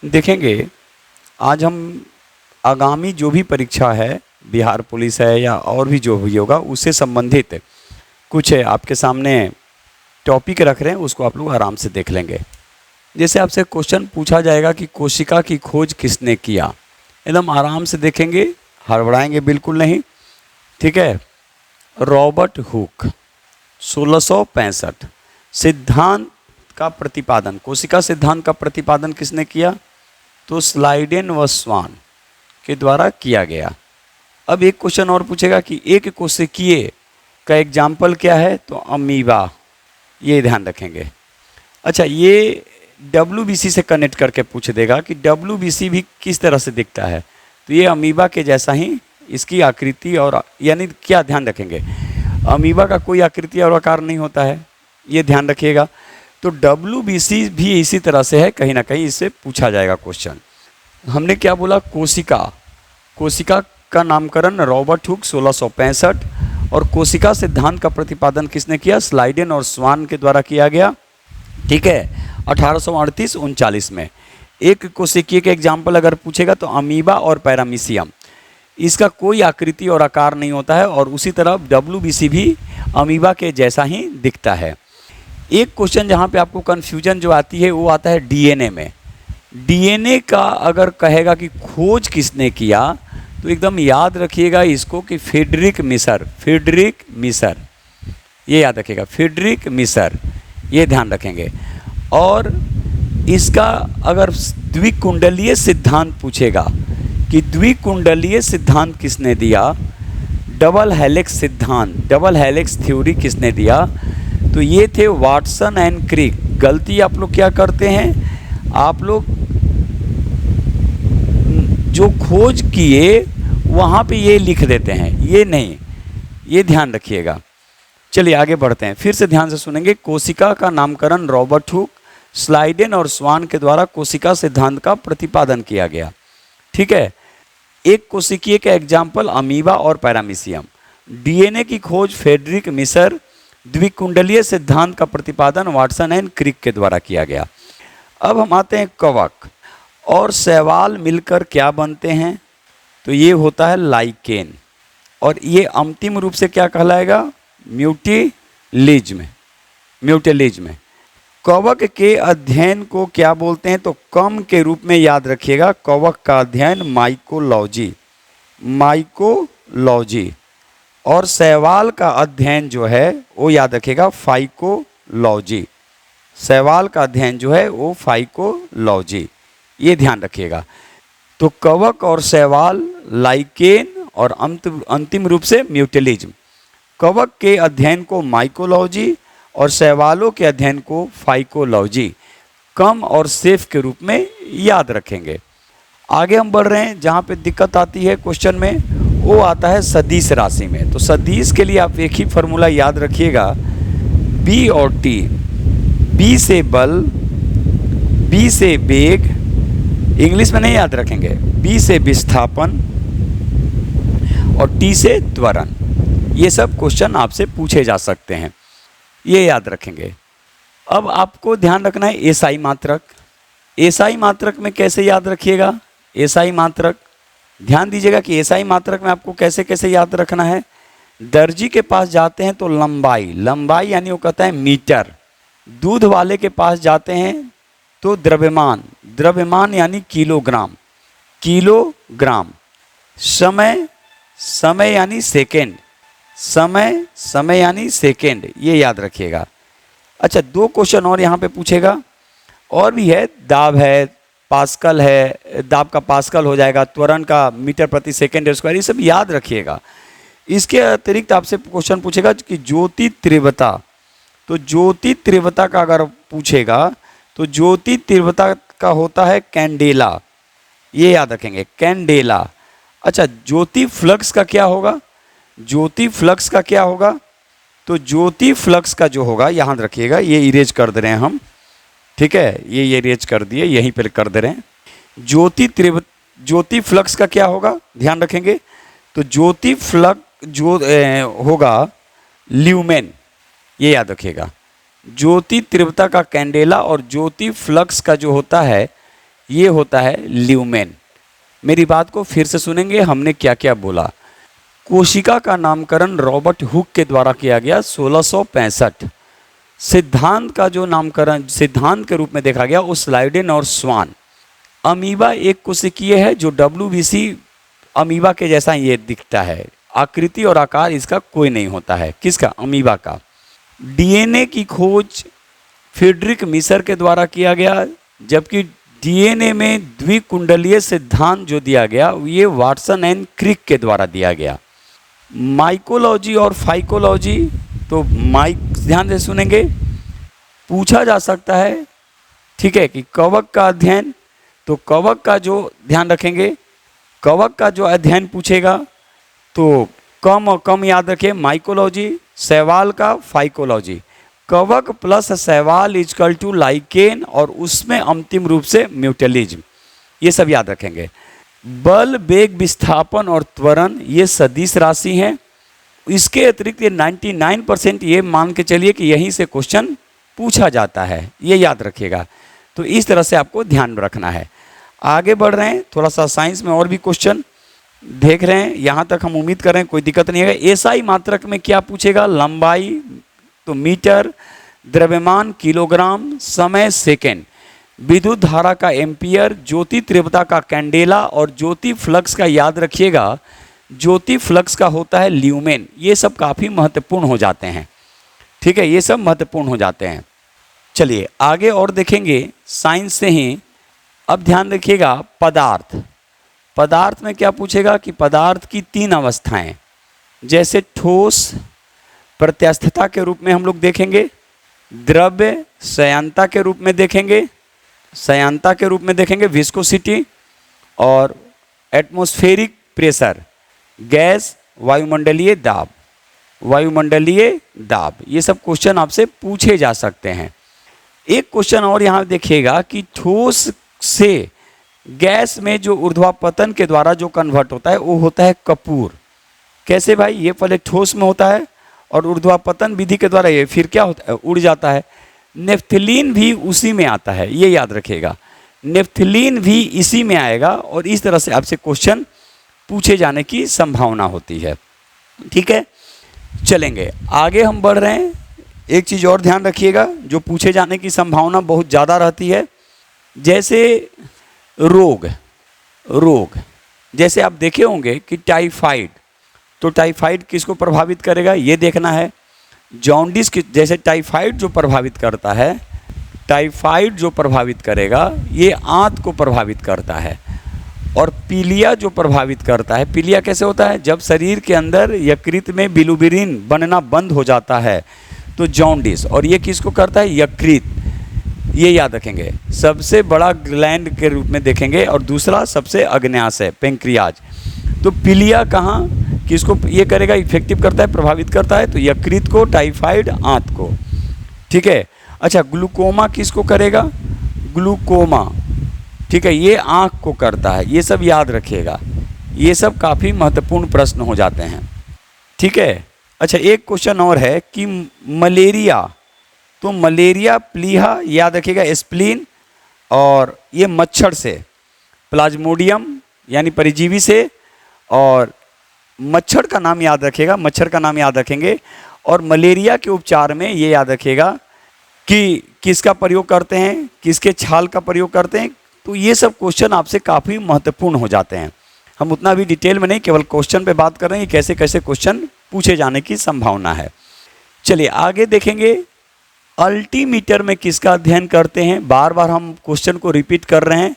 देखेंगे आज हम आगामी जो भी परीक्षा है, बिहार पुलिस है या और भी जो भी होगा, उससे संबंधित कुछ आपके सामने टॉपिक रख रहे हैं, उसको आप लोग आराम से देख लेंगे। जैसे आपसे क्वेश्चन पूछा जाएगा कि कोशिका की खोज किसने किया, एकदम आराम से देखेंगे, हड़बड़ाएंगे बिल्कुल नहीं, ठीक है। Robert Hooke 1665। सिद्धांत का प्रतिपादन, कोशिका सिद्धांत का प्रतिपादन किसने किया? तो स्लाइडेन व स्वान के द्वारा किया गया। अब एक क्वेश्चन और पूछेगा कि एक कोशिकीय का एग्जाम्पल क्या है? तो अमीबा, ये ध्यान रखेंगे। अच्छा, ये WBC से कनेक्ट करके पूछ देगा कि WBC भी किस तरह से दिखता है, तो ये अमीबा के जैसा ही इसकी आकृति और यानी क्या ध्यान रखेंगे, अमीबा का कोई आकृति और आकार नहीं होता है, ये ध्यान रखिएगा। तो WBC भी इसी तरह से है, कहीं ना कहीं इससे पूछा जाएगा क्वेश्चन। हमने क्या बोला? कोशिका, कोशिका का नामकरण रॉबर्ट हुक 1665, और कोशिका सिद्धांत का प्रतिपादन किसने किया? स्लाइडेन और स्वान के द्वारा किया गया, ठीक है, 1838-39 में। एक कोशिकीय के एग्जाम्पल अगर पूछेगा तो अमीबा और पैरामीशियम, इसका कोई आकृति और आकार नहीं होता है, और उसी तरह WBC भी अमीबा के जैसा ही दिखता है। एक क्वेश्चन जहाँ पे आपको कन्फ्यूजन जो आती है वो आता है DNA में। DNA का अगर कहेगा कि खोज किसने किया, तो एकदम याद रखिएगा इसको कि फ्रेडरिक मिसर, फ्रेडरिक मिसर, ये याद रखिएगा, फ्रेडरिक मिसर, ये ध्यान रखेंगे। और इसका अगर द्विकुंडलीय सिद्धांत पूछेगा कि द्विकुंडलीय सिद्धांत किसने दिया, डबल हेलिक्स सिद्धांत, डबल हेलिक्स थ्योरी किसने दिया, तो ये थे वाटसन एंड क्रिक। गलती आप लोग क्या करते हैं, आप लोग जो खोज किए वहाँ पे ये लिख देते हैं, ये नहीं, ये ध्यान रखिएगा। चलिए आगे बढ़ते हैं, फिर से ध्यान से सुनेंगे। कोशिका का नामकरण रॉबर्ट हुक, स्लाइडेन और स्वान के द्वारा कोशिका सिद्धांत का प्रतिपादन किया गया, ठीक है। एक कोशिकीय का एग्जाम्पल अमीबा और पैरामीशियम, DNA की खोज फ्रेडरिक मिसर, द्विकुंडलीय सिद्धांत का प्रतिपादन वाटसन एंड क्रिक के द्वारा किया गया। अब हम आते हैं कवक और शैवाल मिलकर क्या बनते हैं, तो ये होता है लाइकेन, और ये अंतिम रूप से क्या कहलाएगा? म्यूटिलिज्म, म्यूटिलिज्म। कवक के अध्ययन को क्या बोलते हैं? तो कम के रूप में याद रखिएगा, कवक का अध्ययन माइकोलॉजी, माइकोलॉजी, और शैवाल का अध्ययन जो है वो याद रखिएगा फाइकोलॉजी, शैवाल का अध्ययन जो है वो फाइकोलॉजी, ये ध्यान रखिएगा। तो कवक और शैवाल लाइकेन, और अंतिम रूप से म्यूटिलिज्म। कवक के अध्ययन को माइकोलॉजी और शैवालों के अध्ययन को फाइकोलॉजी, कम और सेफ के रूप में याद रखेंगे। आगे हम बढ़ रहे हैं, जहाँ पे दिक्कत आती है क्वेश्चन में वो आता है सदिश राशि में। तो सदिश के लिए आप एक ही फॉर्मूला याद रखिएगा, B और T। B से बल, B से वेग, इंग्लिश में नहीं याद रखेंगे, B से विस्थापन और T से त्वरण। ये सब क्वेश्चन आपसे पूछे जा सकते हैं, ये याद रखेंगे। अब आपको ध्यान रखना है SI मात्रक। SI मात्रक में कैसे याद रखिएगा? SI मात्रक ध्यान दीजिएगा कि SI मात्रक में आपको कैसे कैसे याद रखना है। दर्जी के पास जाते हैं तो लंबाई, लंबाई यानी वो कहता है मीटर। दूध वाले के पास जाते हैं तो द्रव्यमान, द्रव्यमान यानी किलोग्राम, किलोग्राम। समय, समय यानी सेकेंड, समय, समय यानी सेकेंड, ये याद रखिएगा। अच्छा, दो क्वेश्चन और यहाँ पे पूछेगा, और भी है, दाब है, पास्कल है, दाब का पास्कल हो जाएगा, त्वरण का मीटर प्रति सेकेंड स्क्वायर, ये सब याद रखिएगा। इसके अतिरिक्त आपसे क्वेश्चन पूछेगा कि ज्योति तीव्रता, तो ज्योति तीव्रता का अगर पूछेगा तो ज्योति तीव्रता का होता है कैंडेला, ये याद रखेंगे, कैंडेला। अच्छा, ज्योति फ्लक्स का क्या होगा? ज्योति फ्लक्स का क्या होगा? तो ज्योति फ्लक्स का जो होगा, याद रखिएगा, ये इरेज कर दे रहे हैं हम, ठीक है, ये इरेज कर दिए, यहीं पर कर दे रहे हैं। ज्योति फ्लक्स का क्या होगा, ध्यान रखेंगे। तो ज्योति फ्लक्स जो होगा ल्यूमेन, ये याद रखिएगा। ज्योति तीव्रता का कैंडेला और ज्योति फ्लक्स का जो होता है ये होता है ल्यूमेन। मेरी बात को फिर से सुनेंगे, हमने क्या क्या बोला। कोशिका का नामकरण रॉबर्ट हुक के द्वारा किया गया 1665। सिद्धांत का जो नामकरण सिद्धांत के रूप में देखा गया वो स्लाइडेन और स्वान। अमीबा एक कोशिकीय है जो WBC अमीबा के जैसा ये दिखता है, आकृति और आकार इसका कोई नहीं होता है। किसका? अमीबा का। DNA की खोज फ्रीडरिक मिसर के द्वारा किया गया, जबकि DNA में द्विकुंडलीय सिद्धांत जो दिया गया ये वाटसन एंड क्रिक के द्वारा दिया गया। माइकोलॉजी और फाइकोलॉजी, तो ध्यान से सुनेंगे, पूछा जा सकता है, ठीक है, कि कवक का अध्ययन, तो कवक का जो ध्यान रखेंगे, कवक का जो अध्ययन पूछेगा तो कम और कम याद रखें माइकोलॉजी, शैवाल का फाइकोलॉजी। कवक प्लस शैवाल इजकल टू लाइकेन और उसमें अंतिम रूप से म्यूटलिज्म, ये सब याद रखेंगे। बल, वेग, विस्थापन और त्वरण ये सदिश राशि हैं। इसके अतिरिक्त ये 99% ये मान के चलिए कि यहीं से क्वेश्चन पूछा जाता है, ये याद रखिएगा। तो इस तरह से आपको ध्यान रखना है। आगे बढ़ रहे हैं, थोड़ा सा साइंस में और भी क्वेश्चन देख रहे हैं, यहाँ तक हम उम्मीद कर रहे हैं कोई दिक्कत नहीं है। एसआई मात्रक में क्या पूछेगा? लंबाई तो मीटर, द्रव्यमान किलोग्राम, समय सेकेंड, विद्युत धारा का एम्पियर, ज्योति तीव्रता का कैंडेला और ज्योति फ्लक्स का याद रखिएगा, ज्योति फ्लक्स का होता है ल्यूमेन। ये सब काफ़ी महत्वपूर्ण हो जाते हैं, ठीक है, ये सब महत्वपूर्ण हो जाते हैं। चलिए आगे और देखेंगे साइंस से ही। अब ध्यान रखिएगा पदार्थ, पदार्थ में क्या पूछेगा कि पदार्थ की 3 अवस्थाएं, जैसे ठोस प्रत्यस्थता के रूप में हम लोग देखेंगे, द्रव्य श्यानता के रूप में देखेंगे, श्यानता के रूप में देखेंगे विस्कोसिटी, और एटमॉस्फेरिक प्रेशर, गैस, वायुमंडलीय दाब, वायुमंडलीय दाब, ये सब क्वेश्चन आपसे पूछे जा सकते हैं। एक क्वेश्चन और यहाँ देखिएगा कि ठोस से गैस में जो ऊर्ध्वापतन के द्वारा जो कन्वर्ट होता है वो होता है कपूर। कैसे भाई? ये पहले ठोस में होता है और ऊर्ध्वापतन विधि के द्वारा ये फिर क्या होता है? उड़ जाता है। नेफ्थलीन भी उसी में आता है, ये याद रखिएगा, नेफ्थलीन भी इसी में आएगा और इस तरह से आपसे क्वेश्चन पूछे जाने की संभावना होती है, ठीक है। चलेंगे आगे, हम बढ़ रहे हैं। एक चीज़ और ध्यान रखिएगा जो पूछे जाने की संभावना बहुत ज़्यादा रहती है, जैसे रोग, जैसे आप देखे होंगे कि टाइफाइड, तो टाइफाइड किसको प्रभावित करेगा ये देखना है। जॉन्डिस जैसे टाइफाइड जो प्रभावित करता है, टाइफाइड जो प्रभावित करेगा ये आंत को प्रभावित करता है। और पीलिया जो प्रभावित करता है, पीलिया कैसे होता है? जब शरीर के अंदर यकृत में बिलिरुबिन बनना बंद हो जाता है तो जॉन्डिस। और ये किसको करता है? यकृत, ये याद रखेंगे। सबसे बड़ा ग्लैंड के रूप में देखेंगे और दूसरा सबसे अग्न्याशय पेंक्रियाज। तो पीलिया कहाँ किसको ये करेगा? इफेक्टिव करता है, प्रभावित करता है, तो यकृत को, टाइफाइड आंत को, ठीक है। अच्छा, ग्लूकोमा किसको करेगा? ग्लूकोमा, ठीक है, ये आँख को करता है। ये सब याद रखिएगा, ये सब काफ़ी महत्वपूर्ण प्रश्न हो जाते हैं, ठीक है। अच्छा, एक क्वेश्चन और है कि मलेरिया, तो मलेरिया प्लीहा याद रखिएगा, स्प्लीन, और ये मच्छर से, प्लाज्मोडियम यानी परिजीवी से, और मच्छर का नाम याद रखिएगा, मच्छर का नाम याद रखेंगे। और मलेरिया के उपचार में ये याद रखिएगा कि किसका प्रयोग करते हैं, किसके छाल का प्रयोग करते हैं। तो ये सब क्वेश्चन आपसे काफ़ी महत्वपूर्ण हो जाते हैं। हम उतना भी डिटेल में नहीं, केवल क्वेश्चन पे बात कर रहे हैं, कैसे कैसे क्वेश्चन पूछे जाने की संभावना है। चलिए आगे देखेंगे, अल्टीमीटर में किसका अध्ययन करते हैं? बार बार हम क्वेश्चन को रिपीट कर रहे हैं।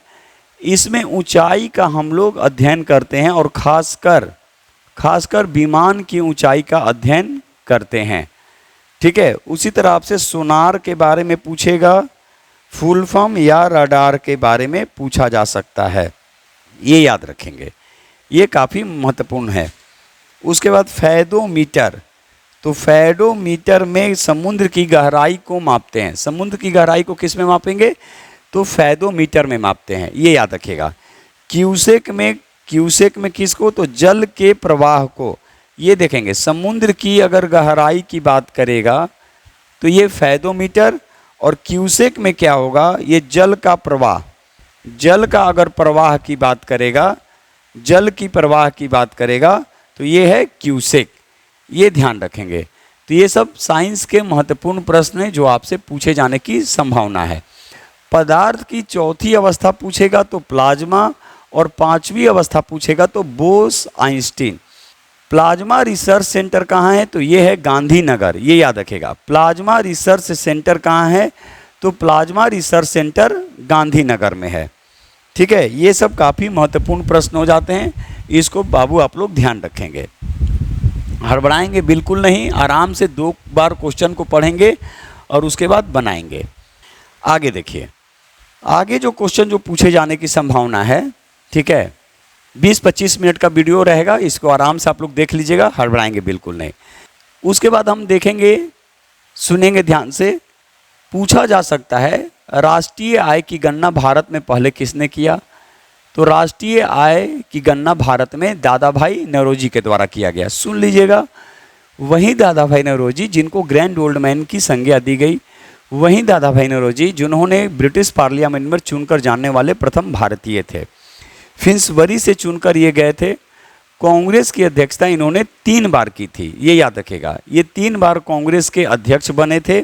इसमें ऊंचाई का हम लोग अध्ययन करते हैं और खासकर विमान की ऊंचाई का अध्ययन करते हैं, ठीक है। उसी तरह आपसे सोनार के बारे में पूछेगा, फुल फॉर्म या रडार के बारे में पूछा जा सकता है, ये याद रखेंगे, ये काफ़ी महत्वपूर्ण है। उसके बाद फैदोमीटर, तो फैदोमीटर में समुद्र की गहराई को मापते हैं। समुद्र की गहराई को किस में मापेंगे? तो फैदोमीटर में मापते हैं, ये याद रखिएगा। क्यूसेक में किसको? तो जल के प्रवाह को, ये देखेंगे। समुद्र की अगर गहराई की बात करेगा तो ये फैदोमीटर, और क्यूसेक में क्या होगा? ये जल का प्रवाह, जल का अगर प्रवाह की बात करेगा, जल की प्रवाह की बात करेगा तो ये है क्यूसेक, ये ध्यान रखेंगे। तो ये सब साइंस के महत्वपूर्ण प्रश्न हैं जो आपसे पूछे जाने की संभावना है। पदार्थ की चौथी अवस्था पूछेगा तो प्लाज्मा, और पांचवी अवस्था पूछेगा तो Bose Einstein. Plasma research centre कहाँ है? तो ये है गांधीनगर, ये याद रखेगा। प्लाज्मा रिसर्च सेंटर कहाँ है? तो प्लाज्मा रिसर्च सेंटर गांधीनगर में है। ठीक है, ये सब काफ़ी महत्वपूर्ण प्रश्न हो जाते हैं, इसको बाबू आप लोग ध्यान रखेंगे। हड़बड़ाएंगे बिल्कुल नहीं, आराम से 2 बार क्वेश्चन को पढ़ेंगे और उसके बाद बनाएंगे। आगे देखिए, आगे जो क्वेश्चन जो पूछे जाने की संभावना है, ठीक है, 20-25 मिनट का वीडियो रहेगा, इसको आराम से आप लोग देख लीजिएगा, हड़बड़ाएंगे बिल्कुल नहीं। उसके बाद हम देखेंगे, सुनेंगे ध्यान से। पूछा जा सकता है राष्ट्रीय आय की गणना भारत में पहले किसने किया? तो राष्ट्रीय आय की गणना भारत में दादा भाई नौरोजी के द्वारा किया गया। सुन लीजिएगा, वही दादा भाई नौरोजी जिनको ग्रैंड ओल्ड मैन की संज्ञा दी गई, वही दादा भाई नौरोजी जिन्होंने ब्रिटिश पार्लियामेंट में चुनकर जाने वाले प्रथम भारतीय थे। फिंसबरी से चुनकर ये गए थे। कांग्रेस की अध्यक्षता इन्होंने 3 बार की थी, ये याद रखेगा। ये 3 बार कांग्रेस के अध्यक्ष बने थे,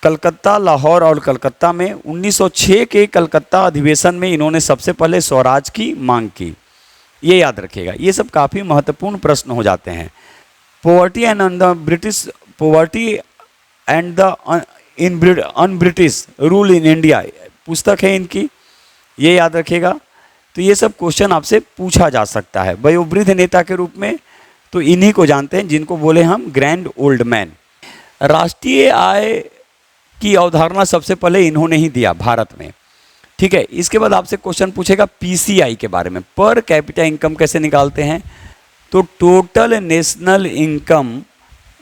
कलकत्ता, लाहौर और कलकत्ता में। 1906 के कलकत्ता अधिवेशन में इन्होंने सबसे पहले स्वराज की मांग की, ये याद रखिएगा। ये सब काफ़ी महत्वपूर्ण प्रश्न हो जाते हैं। Poverty and the British, poverty and the un British rule in India पुस्तक है इनकी, ये याद रखिएगा। तो ये सब क्वेश्चन आपसे पूछा जा सकता है। वयोवृद्ध नेता के रूप में तो इन्हीं को जानते हैं जिनको बोले हम ग्रैंड ओल्ड मैन। राष्ट्रीय आय की अवधारणा सबसे पहले इन्होंने ही दिया भारत में। ठीक है, इसके बाद आपसे क्वेश्चन पूछेगा पीसीआई के बारे में, पर कैपिटा इनकम कैसे निकालते हैं? तो total national income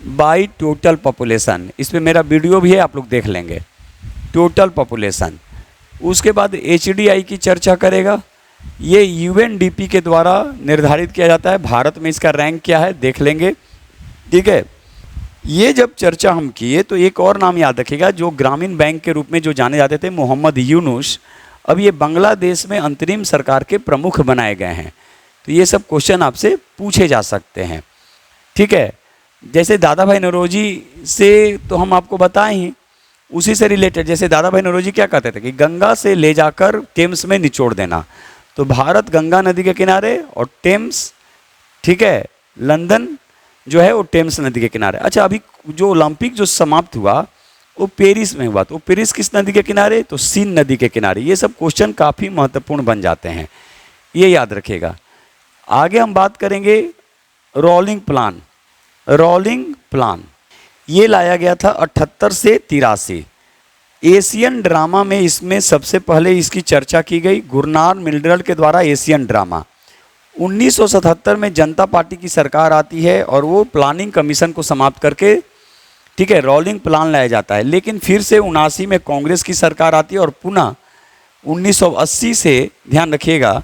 by total population, इस पर मेरा वीडियो भी है, आप लोग देख लेंगे, टोटल पॉपुलेशन। उसके बाद एचडीआई की चर्चा करेगा, ये यूएनडीपी के द्वारा निर्धारित किया जाता है। भारत में इसका रैंक क्या है देख लेंगे। ठीक है, ये जब चर्चा हम किए तो एक और नाम याद रखिएगा जो ग्रामीण बैंक के रूप में जो जाने जाते थे, मोहम्मद यूनुस, अब ये बांग्लादेश में अंतरिम सरकार के प्रमुख बनाए गए हैं। तो ये सब क्वेश्चन आपसे पूछे जा सकते हैं। ठीक है, जैसे दादा भाई नौरोजी से तो हम आपको बताएं ही, उसी से रिलेटेड, जैसे दादा भाई नौरोजी क्या कहते थे कि गंगा से ले जाकर टेम्स में निचोड़ देना। तो भारत गंगा नदी के किनारे और टेम्स, ठीक है, लंदन जो है वो टेम्स नदी के किनारे। अच्छा, अभी जो ओलंपिक जो समाप्त हुआ वो पेरिस में हुआ, तो पेरिस किस नदी के किनारे? तो सीन नदी के किनारे। ये सब क्वेश्चन काफ़ी महत्वपूर्ण बन जाते हैं, ये याद रखिएगा। आगे हम बात करेंगे रोलिंग प्लान। रोलिंग प्लान ये लाया गया था 78 से 83। एशियन ड्रामा में इसमें सबसे पहले इसकी चर्चा की गई, गुरनार मिल्ड्रल के द्वारा एशियन ड्रामा। 1977 में जनता पार्टी की सरकार आती है और वो प्लानिंग कमीशन को समाप्त करके, ठीक है, रोलिंग प्लान लाया जाता है। लेकिन फिर से 79 में कांग्रेस की सरकार आती है और पुनः 1980 से, ध्यान रखिएगा,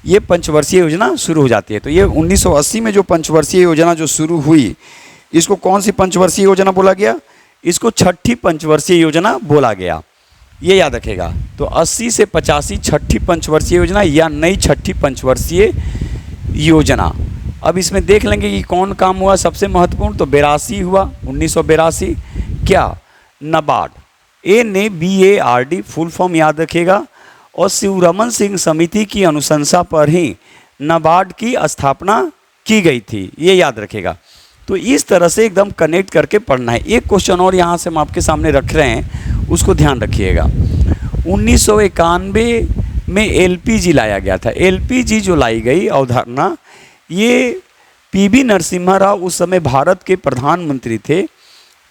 ये पंचवर्षीय योजना शुरू हो जाती है। तो ये 1980 में जो पंचवर्षीय योजना जो शुरू हुई, इसको कौन सी पंचवर्षीय योजना बोला गया? इसको छठी पंचवर्षीय योजना बोला गया, ये याद रखेगा। तो 80 से 85 छठी पंचवर्षीय योजना या नई छठी पंचवर्षीय योजना। अब इसमें देख लेंगे कि कौन काम हुआ सबसे महत्वपूर्ण। तो 82 हुआ, 1982। क्या? नाबार्ड, NABARD फुल फॉर्म याद रखेगा। और शिवरमन सिंह समिति की अनुशंसा पर ही नाबार्ड की स्थापना की गई थी, ये याद रखेगा। तो इस तरह से एकदम कनेक्ट करके पढ़ना है। एक क्वेश्चन और यहाँ से हम आपके सामने रख रहे हैं, उसको ध्यान रखिएगा। 1991 में LPG लाया गया था। LPG जो लाई गई अवधारणा, ये PV नरसिम्हा राव उस समय भारत के प्रधानमंत्री थे,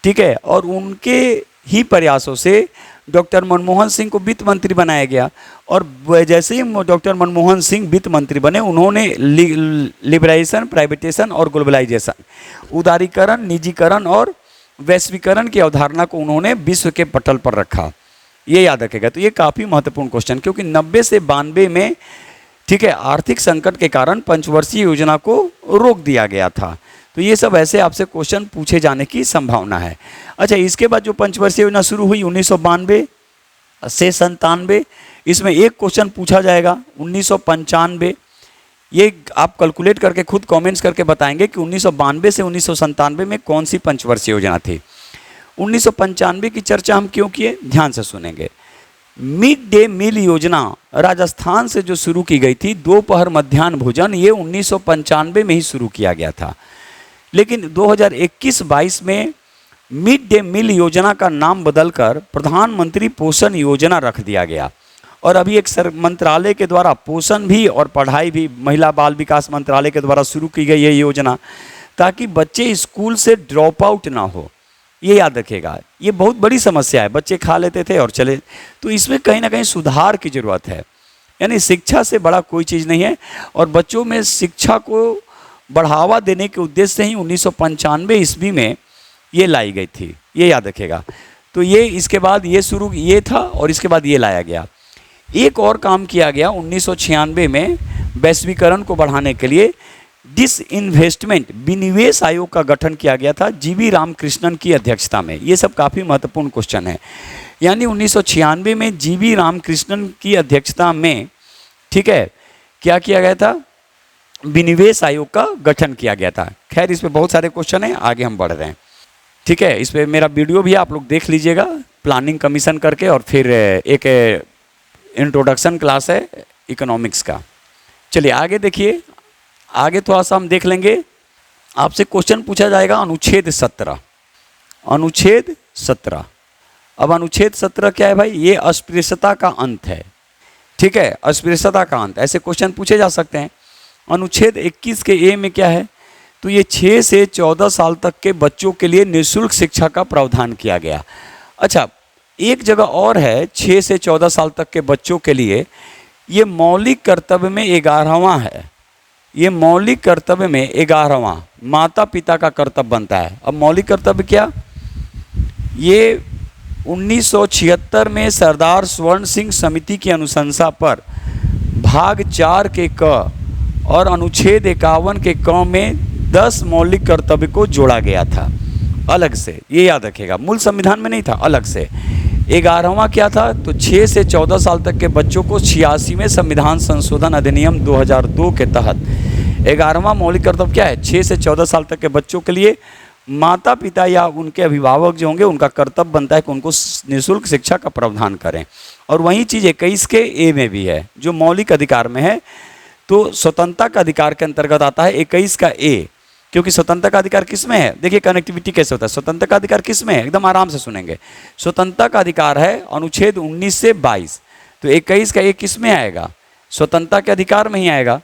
ठीक है, और उनके ही प्रयासों से डॉक्टर मनमोहन सिंह को वित्त मंत्री बनाया गया। और जैसे ही डॉक्टर मनमोहन सिंह वित्त मंत्री बने, उन्होंने लिबराइजेशन, प्राइवेटाइजेशन और ग्लोबलाइजेशन, उदारीकरण, निजीकरण और वैश्वीकरण की अवधारणा को उन्होंने विश्व के पटल पर रखा, ये याद रखेगा। तो ये काफ़ी महत्वपूर्ण क्वेश्चन, क्योंकि 90 से 92 में, ठीक है, आर्थिक संकट के कारण पंचवर्षीय योजना को रोक दिया गया था। तो ये सब ऐसे आपसे क्वेश्चन पूछे जाने की संभावना है। अच्छा, इसके बाद जो पंचवर्षीय योजना शुरू हुई 1992 से 97, इसमें एक क्वेश्चन पूछा जाएगा 1995, ये आप कैलकुलेट करके खुद कमेंट्स करके बताएंगे कि 1992 से 1997 में कौन सी पंचवर्षीय योजना थी। 1995 की चर्चा हम क्यों किए, ध्यान से सुनेंगे। मिड डे मील योजना राजस्थान से जो शुरू की गई थी, दोपहर मध्याह्न भोजन, ये 1995 में ही शुरू किया गया था। लेकिन 2021-22 में मिड डे मील योजना का नाम बदलकर प्रधानमंत्री पोषण योजना रख दिया गया। और अभी एक मंत्रालय के द्वारा पोषण भी और पढ़ाई भी, महिला बाल विकास मंत्रालय के द्वारा शुरू की गई ये योजना, ताकि बच्चे स्कूल से ड्रॉप आउट ना हो। ये याद रखिएगा, ये बहुत बड़ी समस्या है, बच्चे खा लेते थे और चले, तो इसमें कहीं ना कहीं सुधार की ज़रूरत है। यानी शिक्षा से बड़ा कोई चीज़ नहीं है, और बच्चों में शिक्षा को बढ़ावा देने के उद्देश्य से ही 1995 ईस्वी में ये लाई गई थी, ये याद रखिएगा। तो ये इसके बाद ये शुरू ये था और इसके बाद ये लाया गया। एक और काम किया गया 1996 में, वैश्वीकरण को बढ़ाने के लिए डिसइन्वेस्टमेंट विनिवेश आयोग का गठन किया गया था, जीवी रामकृष्णन की अध्यक्षता में। ये सब काफ़ी महत्वपूर्ण क्वेश्चन है। यानी 1996 में जीवी रामकृष्णन की अध्यक्षता में, ठीक है, क्या किया गया था, विनिवेश आयोग का गठन किया गया था। खैर, इस पर बहुत सारे क्वेश्चन हैं, आगे हम बढ़ रहे हैं, ठीक है। इस पर मेरा वीडियो भी आप लोग देख लीजिएगा, प्लानिंग कमीशन करके, और फिर एक इंट्रोडक्शन क्लास है इकोनॉमिक्स का। चलिए आगे देखिए, आगे थोड़ा सा हम देख लेंगे। आपसे क्वेश्चन पूछा जाएगा अनुच्छेद 17। अनुच्छेद 17, अब अनुच्छेद 17 क्या है भाई, ये अस्पृश्यता का अंत है, ठीक है, अस्पृश्यता का अंत, ऐसे क्वेश्चन पूछे जा सकते हैं। अनुच्छेद 21 के ए में क्या है, तो ये 6 से 14 साल तक के बच्चों के लिए निःशुल्क शिक्षा का प्रावधान किया गया। अच्छा, एक जगह और है 6 से 14 साल तक के बच्चों के लिए, ये मौलिक कर्तव्य में 11वां है, ये मौलिक कर्तव्य में 11वां माता पिता का कर्तव्य बनता है। अब मौलिक कर्तव्य क्या, ये 1976 में सरदार स्वर्ण सिंह समिति की अनुशंसा पर भाग 4 के क और अनुच्छेद 51 के क में 10 मौलिक कर्तव्य को जोड़ा गया था अलग से, ये याद रखिएगा, मूल संविधान में नहीं था, अलग से। 11वां क्या था, तो 6 से 14 साल तक के बच्चों को 86वें संविधान संशोधन अधिनियम 2002 के तहत 11वां मौलिक कर्तव्य क्या है, 6 से 14 साल तक के बच्चों के लिए माता पिता या उनके अभिभावक जो होंगे, उनका कर्तव्य बनता है कि उनको निःशुल्क शिक्षा का प्रावधान करें। और वही चीज़ 21 के ए में भी है, जो मौलिक अधिकार में है, तो स्वतंत्रता का अधिकार के अंतर्गत आता है 21 का ए। क्योंकि स्वतंत्रता का अधिकार किस में है, देखिए कनेक्टिविटी कैसे होता है, स्वतंत्रता का अधिकार किस में है, एकदम आराम से सुनेंगे। स्वतंत्रता का अधिकार है अनुच्छेद 19 से 22, तो 21 का ए किस में आएगा, स्वतंत्रता के अधिकार में ही आएगा,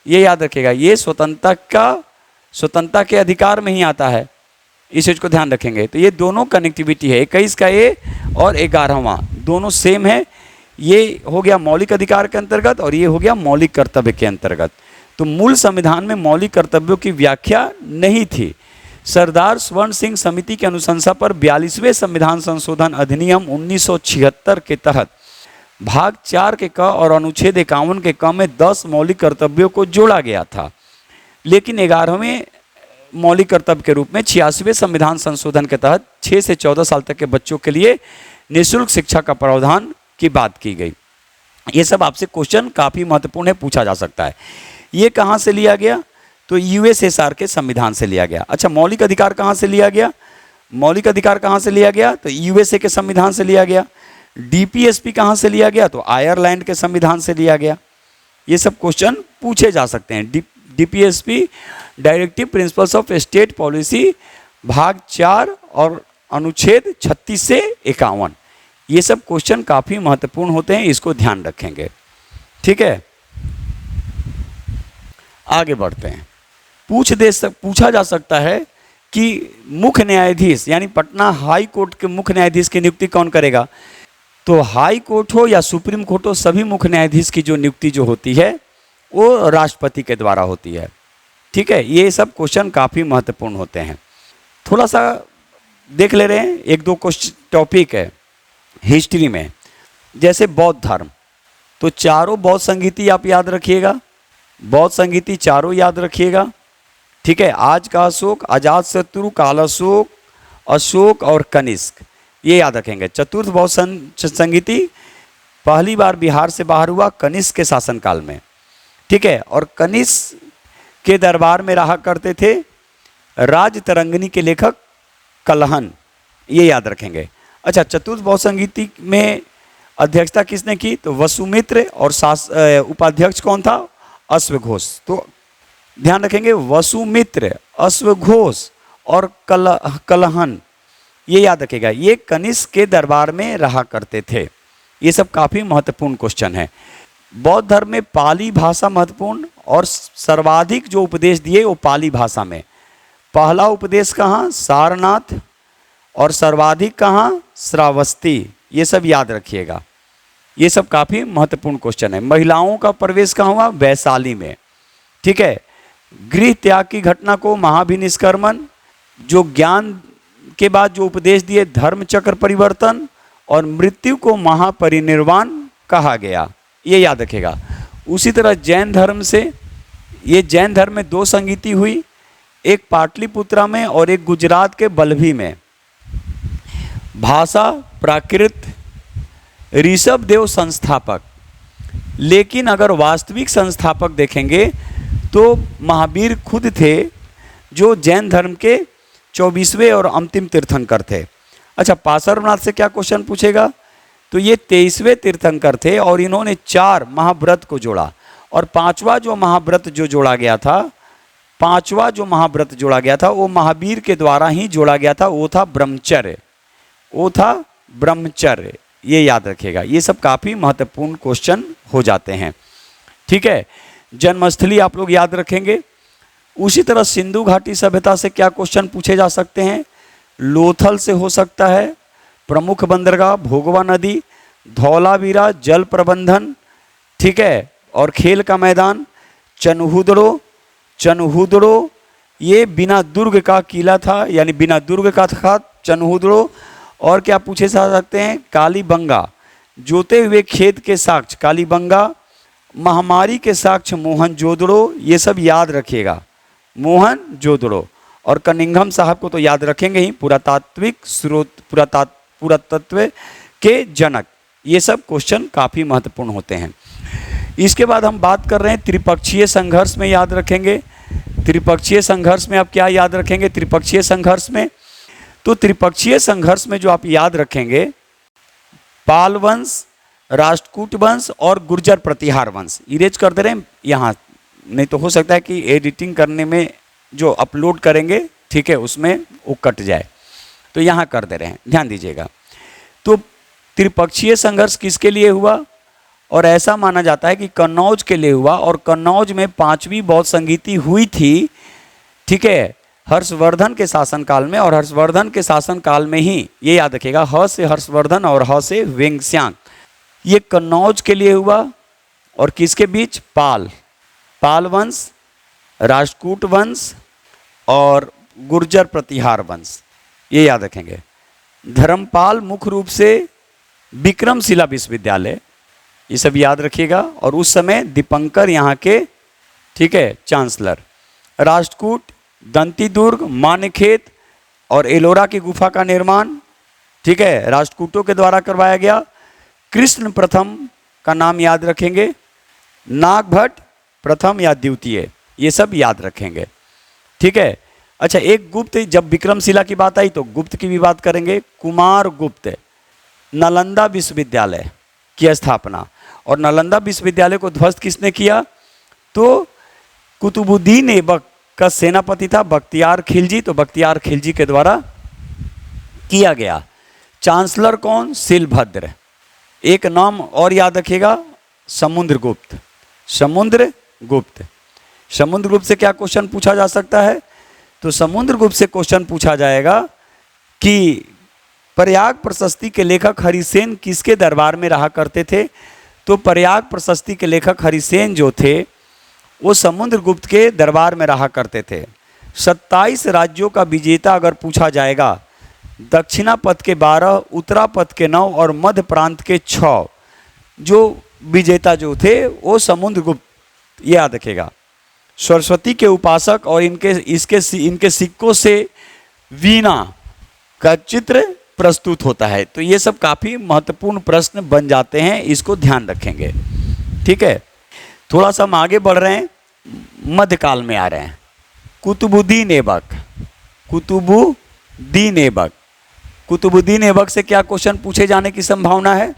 ये याद रखिएगा। ये स्वतंत्रता के अधिकार में ही आता है, इस चीज़ को ध्यान रखेंगे। तो ये दोनों कनेक्टिविटी है, 21 का ए और 11वां दोनों सेम है। ये हो गया मौलिक अधिकार के अंतर्गत और ये हो गया मौलिक कर्तव्य के अंतर्गत। तो मूल संविधान में मौलिक कर्तव्यों की व्याख्या नहीं थी। सरदार स्वर्ण सिंह समिति की अनुशंसा पर 42वें संविधान संशोधन अधिनियम 1976 के तहत भाग 4 के क और अनुच्छेद 51 के क में 10 मौलिक कर्तव्यों को जोड़ा गया था। लेकिन 11वें मौलिक कर्तव्य के रूप में 86वें संविधान संशोधन के तहत 6 से 14 साल तक के बच्चों के लिए निःशुल्क शिक्षा का प्रावधान की बात की गई। ये सब आपसे क्वेश्चन काफ़ी महत्वपूर्ण है, पूछा जा सकता है। ये कहाँ से लिया गया, तो यूएसएसआर के संविधान से लिया गया। अच्छा, मौलिक अधिकार कहाँ से लिया गया, मौलिक अधिकार कहाँ से लिया गया, तो यूएसए के संविधान से लिया गया। डीपीएसपी कहाँ से लिया गया, तो आयरलैंड के संविधान से लिया गया। ये सब क्वेश्चन पूछे जा सकते हैं। DPSP directive principles of state policy भाग 4 और अनुच्छेद 36 से 51, ये सब क्वेश्चन काफ़ी महत्वपूर्ण होते हैं, इसको ध्यान रखेंगे, ठीक है। आगे बढ़ते हैं। पूछा जा सकता है कि मुख्य न्यायाधीश यानी पटना हाई कोर्ट के मुख्य न्यायाधीश की नियुक्ति कौन करेगा, तो हाई कोर्ट हो या सुप्रीम कोर्ट हो, सभी मुख्य न्यायाधीश की जो नियुक्ति जो होती है वो राष्ट्रपति के द्वारा होती है, ठीक है। ये सब क्वेश्चन काफ़ी महत्वपूर्ण होते हैं। थोड़ा सा देख ले रहे हैं, एक दो क्वेश्चन टॉपिक है हिस्ट्री में, जैसे बौद्ध धर्म, तो चारों बौद्ध संगीति आप याद रखिएगा, बौद्ध संगीति चारों याद रखिएगा, ठीक है। आज का अशोक, अजातशत्रु, काल अशोक, अशोक और कनिष्क, ये याद रखेंगे। चतुर्थ बौद्ध संगीति पहली बार बिहार से बाहर हुआ कनिष्क के शासनकाल में, ठीक है। और कनिष्क के दरबार में रहा करते थे राज तरंगिणी के लेखक कलहन, ये याद रखेंगे। अच्छा, चतुर्थ बहुसंगीति में अध्यक्षता किसने की? तो वसुमित्र, और उपाध्यक्ष कौन था? अश्वघोष। तो ध्यान रखेंगे, वसुमित्र, अश्वघोष और कलहन, ये याद रखेगा। ये कनिष्क के दरबार में रहा करते थे। ये सब काफ़ी महत्वपूर्ण क्वेश्चन है। बौद्ध धर्म में पाली भाषा महत्वपूर्ण, और सर्वाधिक जो उपदेश दिए वो पाली भाषा में। पहला उपदेश कहाँ? सारनाथ, और सर्वाधिक कहाँ? श्रावस्ती। ये सब याद रखिएगा, ये सब काफ़ी महत्वपूर्ण क्वेश्चन है। महिलाओं का प्रवेश कहाँ हुआ? वैशाली में, ठीक है। गृह त्याग की घटना को महाभिनिष्क्रमण, जो ज्ञान के बाद जो उपदेश दिए धर्मचक्र परिवर्तन, और मृत्यु को महापरिनिर्वाण कहा गया, ये याद रखेगा। उसी तरह जैन धर्म से, ये जैन धर्म में 2 संगीति हुई, एक पाटलिपुत्रा में और एक गुजरात के बल्लभी में। भाषा प्राकृत ऋषभदेव संस्थापक, लेकिन अगर वास्तविक संस्थापक देखेंगे तो महावीर खुद थे, जो जैन धर्म के 24वें और अंतिम तीर्थंकर थे। अच्छा, पार्श्वनाथ से क्या क्वेश्चन पूछेगा? तो ये 23वें तीर्थंकर थे, और इन्होंने 4 महाव्रत को जोड़ा, और 5वां जो महाव्रत जो जोड़ा गया था, 5वां जो महाव्रत जोड़ा गया था वो महावीर के द्वारा ही जोड़ा गया था, वो था ब्रह्मचर्य, वो था ब्रह्मचर्य, ये याद रखिएगा। ये सब काफ़ी महत्वपूर्ण क्वेश्चन हो जाते हैं, ठीक है। जन्मस्थली आप लोग याद रखेंगे। उसी तरह सिंधु घाटी सभ्यता से क्या क्वेश्चन पूछे जा सकते हैं? लोथल से हो सकता है, प्रमुख बंदरगाह भोगवा नदी, धौलावीरा जल प्रबंधन, ठीक है, और खेल का मैदान, चनहुदड़ो ये बिना दुर्ग का किला था, यानी बिना दुर्ग का था चनहुदड़ो। और क्या पूछे जा सकते हैं? कालीबंगा, जोते हुए खेत के साक्ष्य कालीबंगा, महामारी के साक्ष्य मोहनजोदड़ो, ये सब याद रखिएगा, मोहनजोदड़ो। और कनिंघम साहब को तो याद रखेंगे ही, पुरातात्विक स्रोत, पुरातत्व के जनक। ये सब क्वेश्चन काफ़ी महत्वपूर्ण होते हैं। इसके बाद हम बात कर रहे हैं त्रिपक्षीय संघर्ष में, याद रखेंगे। त्रिपक्षीय संघर्ष में आप क्या याद रखेंगे? त्रिपक्षीय संघर्ष में, तो त्रिपक्षीय संघर्ष में जो आप याद रखेंगे, पाल वंश, राष्ट्रकूट वंश और गुर्जर प्रतिहार वंश। इरेज कर दे रहे हैं यहाँ, नहीं तो हो सकता है कि एडिटिंग करने में जो अपलोड करेंगे, ठीक है, उसमें वो कट जाए, तो यहाँ कर दे रहे हैं, ध्यान दीजिएगा। तो त्रिपक्षीय संघर्ष किसके लिए हुआ? और ऐसा माना जाता है कि कन्नौज के लिए हुआ, और कन्नौज में 5वीं बौद्ध संगीति हुई थी, ठीक है, हर्षवर्धन के शासनकाल में। और हर्षवर्धन के शासनकाल में ही, ये याद रखिएगा, ह से हर्षवर्धन और ह से वेंगस्यांग, ये कन्नौज के लिए हुआ। और किसके बीच? पाल वंश, राष्ट्रकूट वंश और गुर्जर प्रतिहार वंश, ये याद रखेंगे। धर्मपाल मुख्य रूप से विक्रमशिला विश्वविद्यालय, ये सब याद रखिएगा। और उस समय दीपंकर यहाँ के, ठीक है, चांसलर। राष्ट्रकूट, दंती दुर्ग, मान्यखेत और एलोरा की गुफा का निर्माण, ठीक है, राष्ट्रकूटों के द्वारा करवाया गया। कृष्ण प्रथम का नाम याद रखेंगे, नागभट्ट प्रथम या द्वितीय, ये सब याद रखेंगे, ठीक है। अच्छा, एक गुप्त, जब विक्रमशिला की बात आई तो गुप्त की भी बात करेंगे। कुमार गुप्त, नालंदा विश्वविद्यालय की स्थापना। और नालंदा विश्वविद्यालय को ध्वस्त किसने किया? तो कुतुबुद्दीन ऐबक का सेनापति था बख्तियार खिलजी, तो बख्तियार खिलजी के द्वारा किया गया। चांसलर कौन? शिलभद्र। एक नाम और याद रखिएगा, समुद्रगुप्त। समुद्रगुप्त से क्या क्वेश्चन पूछा जा सकता है? तो समुद्रगुप्त से क्वेश्चन पूछा जाएगा कि प्रयाग प्रशस्ति के लेखक हरिसेन किसके दरबार में रहा करते थे? तो प्रयाग प्रशस्ति के लेखक हरिसेन जो थे वो समुद्रगुप्त के दरबार में रहा करते थे। 27 राज्यों का विजेता अगर पूछा जाएगा, दक्षिणा पथ के 12, उत्तरा पथ के 9 और मध्य प्रांत के 6 जो विजेता जो थे वो समुद्रगुप्त, याद रखेगा। सरस्वती के उपासक और इनके सिक्कों से वीणा का चित्र प्रस्तुत होता है। तो ये सब काफ़ी महत्वपूर्ण प्रश्न बन जाते हैं, इसको ध्यान रखेंगे। ठीक है, थोड़ा सा हम आगे बढ़ रहे हैं, मध्यकाल में आ रहे हैं। कुतुबुद्दीन ऐबक, कुतुबुद्दीन ऐबक, कुतुबुद्दीन ऐबक से क्या क्वेश्चन पूछे जाने की संभावना है,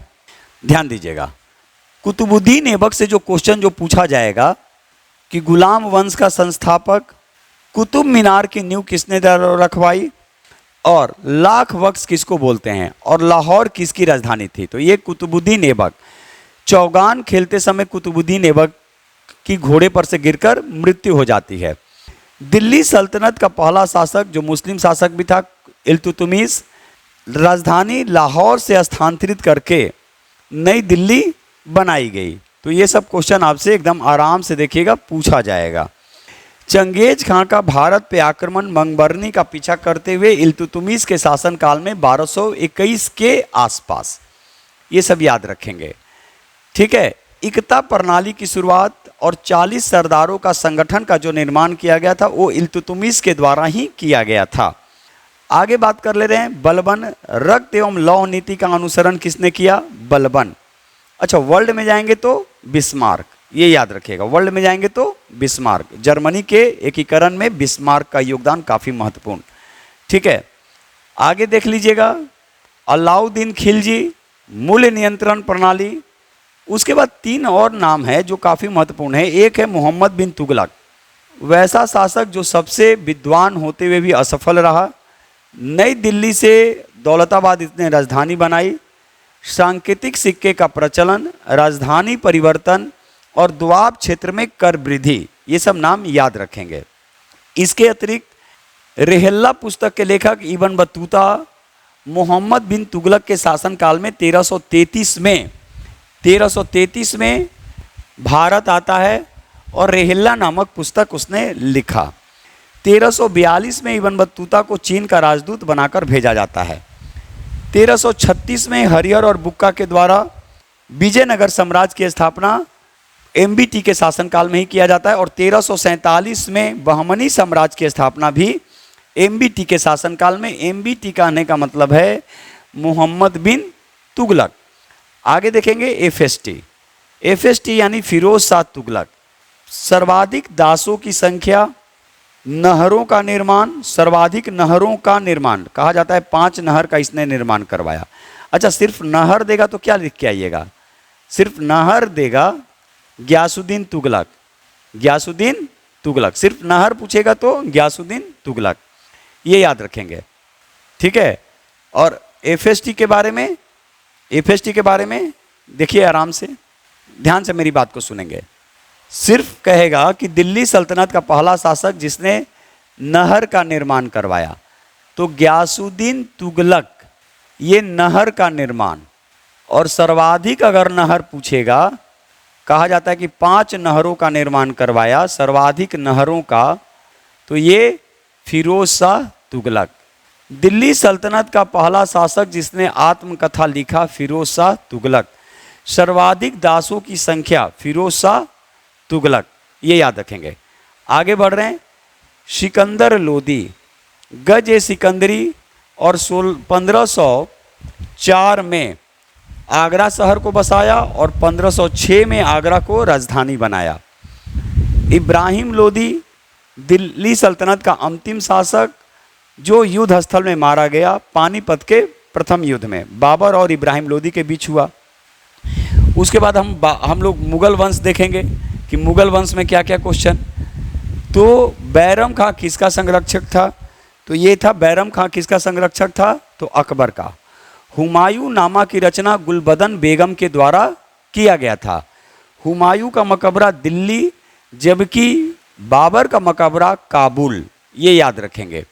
ध्यान दीजिएगा। कुतुबुद्दीन ऐबक से जो क्वेश्चन जो पूछा जाएगा कि गुलाम वंश का संस्थापक, कुतुब मीनार की नींव किसने रखवाई, और लाख वक्स किसको बोलते हैं, और लाहौर किसकी राजधानी थी। तो ये कुतुबुद्दीन ऐबक, चौगान खेलते समय कुतुबुद्दीन ऐबक की घोड़े पर से गिरकर मृत्यु हो जाती है। दिल्ली सल्तनत का पहला शासक जो मुस्लिम शासक भी था, इल्तुतमिश, राजधानी लाहौर से स्थानांतरित करके नई दिल्ली बनाई गई। तो ये सब क्वेश्चन आपसे एकदम आराम से देखिएगा पूछा जाएगा। चंगेज खां का भारत पे आक्रमण मंगबरनी का पीछा करते हुए इल्तुतमिश के शासनकाल में 1221 के आसपास, ये सब याद रखेंगे। ठीक है, इकता प्रणाली की शुरुआत और 40 सरदारों का संगठन का जो निर्माण किया गया था वो इल्तुतमिश के द्वारा ही किया गया था। आगे बात कर ले रहे हैं बलबन, रक्त एवं लौह नीति का अनुसरण किसने किया, बलबन। अच्छा, वर्ल्ड में जाएंगे तो बिस्मार्क, ये याद रखिएगा, वर्ल्ड में जाएंगे तो बिस्मार्क, जर्मनी के एकीकरण में बिस्मार्क का योगदान काफ़ी महत्वपूर्ण। ठीक है, आगे देख लीजिएगा, अलाउद्दीन खिलजी, मूल्य नियंत्रण प्रणाली। उसके बाद 3 और नाम है जो काफ़ी महत्वपूर्ण है। एक है मोहम्मद बिन तुगलक, वैसा शासक जो सबसे विद्वान होते हुए भी असफल रहा। नई दिल्ली से दौलताबाद इसने राजधानी बनाई। सांकेतिक सिक्के का प्रचलन, राजधानी परिवर्तन और दोआब क्षेत्र में कर वृद्धि, ये सब नाम याद रखेंगे। इसके अतिरिक्त रेहल्ला पुस्तक के लेखक इब्न बतूता मोहम्मद बिन तुगलक के शासनकाल में 1333 में भारत आता है और रेहल्ला नामक पुस्तक उसने लिखा। 1342 में इब्न बतूता को चीन का राजदूत बनाकर भेजा जाता है। 1336 में हरिहर और बुक्का के द्वारा विजयनगर साम्राज्य की स्थापना एमबीटी के शासनकाल में ही किया जाता है और 1347 में बहमनी साम्राज्य की स्थापना भी एमबीटी के शासनकाल में। एमबीटी कहने का मतलब है मोहम्मद बिन तुगलक। आगे देखेंगे एफएसटी, एफएसटी यानी फिरोज शाह तुगलक। सर्वाधिक दासों की संख्या, नहरों का निर्माण, सर्वाधिक नहरों का निर्माण कहा जाता है, 5 नहर का इसने निर्माण करवाया। अच्छा, सिर्फ नहर देगा तो क्या लिख के आइएगा, सिर्फ नहर देगा गियासुद्दीन तुगलक, गियासुद्दीन तुगलक, सिर्फ नहर पूछेगा तो गियासुद्दीन तुगलक, ये याद रखेंगे। ठीक है, और एफएसटी के बारे में, एफएसटी के बारे में देखिए आराम से, ध्यान से मेरी बात को सुनेंगे। सिर्फ कहेगा कि दिल्ली सल्तनत का पहला शासक जिसने नहर का निर्माण करवाया, तो गियासुद्दीन तुगलक, ये नहर का निर्माण। और सर्वाधिक अगर नहर पूछेगा, कहा जाता है कि 5 नहरों का निर्माण करवाया, सर्वाधिक नहरों का, तो ये फिरोज शाह तुगलक। दिल्ली सल्तनत का पहला शासक जिसने आत्मकथा लिखा, फिरोज शाह तुगलक। सर्वाधिक दासों की संख्या, फिरोज शाह तुगलक, ये याद रखेंगे। आगे बढ़ रहे हैं, सिकंदर लोदी, गज ए सिकंदरी और 1504 में आगरा शहर को बसाया और 1506 में आगरा को राजधानी बनाया। इब्राहिम लोदी, दिल्ली सल्तनत का अंतिम शासक जो युद्ध स्थल में मारा गया, पानीपत के प्रथम युद्ध में बाबर और इब्राहिम लोदी के बीच हुआ। उसके बाद हम लोग मुगल वंश देखेंगे कि मुगल वंश में क्या क्या क्वेश्चन। तो बैरम खां किसका संरक्षक था, तो ये था बैरम खां किसका संरक्षक था, तो अकबर का। हुमायूं नामा की रचना गुलबदन बेगम के द्वारा किया गया था। हुमायूं का मकबरा दिल्ली, जबकि बाबर का मकबरा काबुल, ये याद रखेंगे।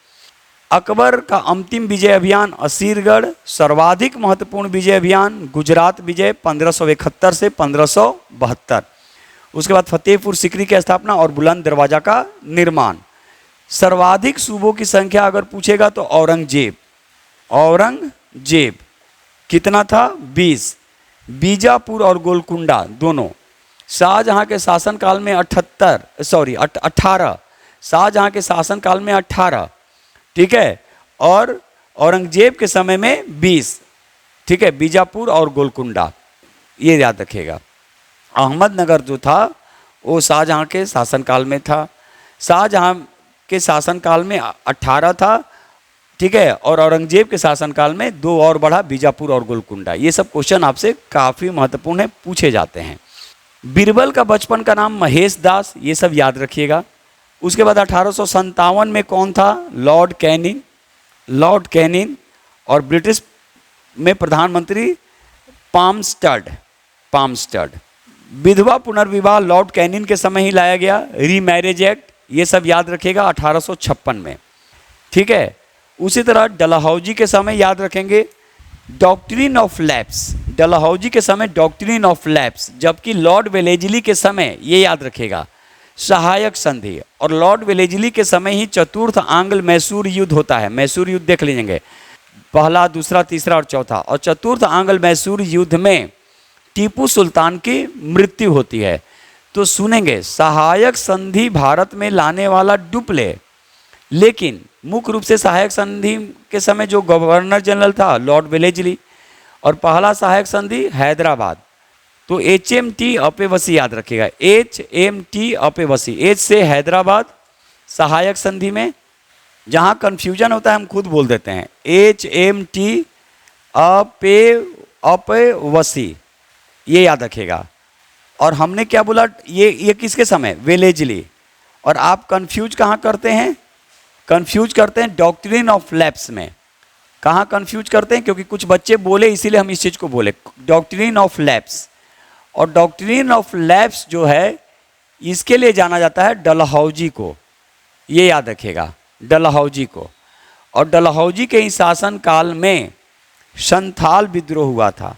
अकबर का अंतिम विजय अभियान असीरगढ़, सर्वाधिक महत्वपूर्ण विजय अभियान गुजरात विजय 1571 से 1572। उसके बाद फतेहपुर सिकरी की स्थापना और बुलंद दरवाजा का निर्माण। सर्वाधिक सूबों की संख्या अगर पूछेगा तो औरंगजेब, औरंगजेब कितना था, 20। बीजापुर और गोलकुंडा दोनों। शाहजहां के शासनकाल में 18, शाहजहां के शासनकाल में 18, ठीक है। और औरंगजेब के समय में 20, ठीक है, बीजापुर और गोलकुंडा, ये याद रखिएगा। अहमदनगर जो था वो शाहजहां के शासनकाल में था, शाहजहां के शासनकाल में 18 था, ठीक है, और औरंगजेब के शासनकाल में 2 और बढ़ा, बीजापुर और गोलकुंडा। ये सब क्वेश्चन आपसे काफ़ी महत्वपूर्ण है, पूछे जाते हैं। बीरबल का बचपन का नाम महेश दास, ये सब याद रखिएगा। उसके बाद 1857 में कौन था? Lord Canning, Lord Canning. और ब्रिटिश में प्रधानमंत्री पामस्टड, पामस्टड। विधवा पुनर्विवाह लॉर्ड कैनिंग के समय ही लाया गया, रीमैरिज एक्ट, ये सब याद रखिएगा 1856 में, ठीक है। उसी तरह डलहौजी के समय याद रखेंगे डॉक्ट्रिन ऑफ लैप्स, डलहौजी के समय डॉक्ट्रिन ऑफ लैप्स, जबकि लॉर्ड वेलेजली के समय, ये याद रखेगा, सहायक संधि। और लॉर्ड वेलेजली के समय ही चतुर्थ आंग्ल मैसूर युद्ध होता है। मैसूर युद्ध देख लीजिएंगे, पहला, दूसरा, तीसरा और चौथा। और चतुर्थ आंग्ल मैसूर युद्ध में टीपू सुल्तान की मृत्यु होती है। तो सुनेंगे सहायक संधि भारत में लाने वाला डुप्ले, लेकिन मुख्य रूप से सहायक संधि के समय जो गवर्नर जनरल था लॉर्ड वेलेजली, और पहला सहायक संधि हैदराबाद। तो HMT अपेवसी याद रखिएगा, HMT अपेवसी, एच से हैदराबाद सहायक संधि में। जहाँ कन्फ्यूजन होता है हम खुद बोल देते हैं, HMT अपेवसी, ये याद रखिएगा। और हमने क्या बोला, ये किसके समय? वेलेजली। और आप कंफ्यूज कहाँ करते हैं? कंफ्यूज करते हैं डॉक्ट्रिन ऑफ लैप्स में। कहाँ कंफ्यूज करते हैं? क्योंकि कुछ बच्चे बोले इसीलिए हम इस चीज़ को बोले, डॉक्ट्रिन ऑफ लैप्स। और डॉक्ट्रिन ऑफ लैप्स जो है इसके लिए जाना जाता है डलहौजी को, ये याद रखिएगा, डलहौजी को। और डलहौजी के ही शासनकाल में संथाल विद्रोह हुआ था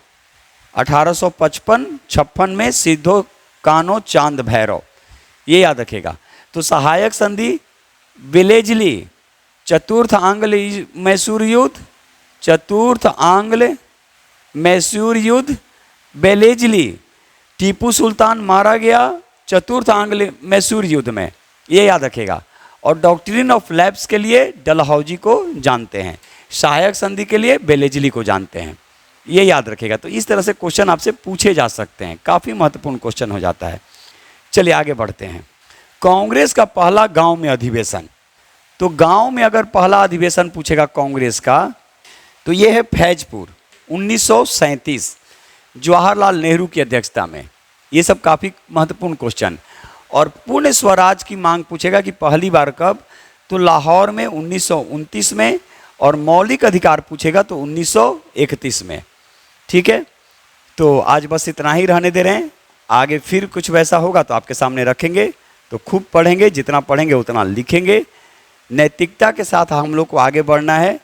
1855-56 में, सिद्धो कानो चांद भैरव, ये याद रखेगा। तो सहायक संधि वेलेजली, चतुर्थ आंग्ल मैसूर युद्ध, चतुर्थ आंग्ल मैसूर युद्ध, वेलेजली, टीपू सुल्तान मारा गया चतुर्थ आंग्ल मैसूर युद्ध में, ये याद रखेगा। और डॉक्ट्रिन ऑफ लैप्स के लिए डलहौजी को जानते हैं, सहायक संधि के लिए वेलेजली को जानते हैं, ये याद रखेगा। तो इस तरह से क्वेश्चन आपसे पूछे जा सकते हैं, काफ़ी महत्वपूर्ण क्वेश्चन हो जाता है। चलिए आगे बढ़ते हैं। कांग्रेस का पहला गांव में अधिवेशन, तो गांव में अगर पहला अधिवेशन पूछेगा कांग्रेस का तो ये है फैजपुर, 1937, जवाहरलाल नेहरू की अध्यक्षता में। ये सब काफ़ी महत्वपूर्ण क्वेश्चन। और पूर्ण स्वराज की मांग पूछेगा कि पहली बार कब, तो लाहौर में 1929 में। और मौलिक अधिकार पूछेगा तो 1931 में, ठीक है। तो आज बस इतना ही रहने दे रहे हैं, आगे फिर कुछ वैसा होगा तो आपके सामने रखेंगे। तो खूब पढ़ेंगे, जितना पढ़ेंगे उतना लिखेंगे, नैतिकता के साथ हम लोग को आगे बढ़ना है।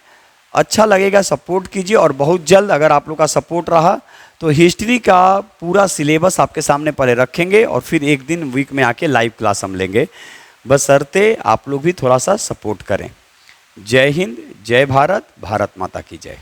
अच्छा लगेगा सपोर्ट कीजिए। और बहुत जल्द अगर आप लोग का सपोर्ट रहा तो हिस्ट्री का पूरा सिलेबस आपके सामने पहले रखेंगे और फिर एक दिन वीक में आके लाइव क्लास हम लेंगे, बशर्ते आप लोग भी थोड़ा सा सपोर्ट करें। जय हिंद, जय भारत, भारत माता की जय।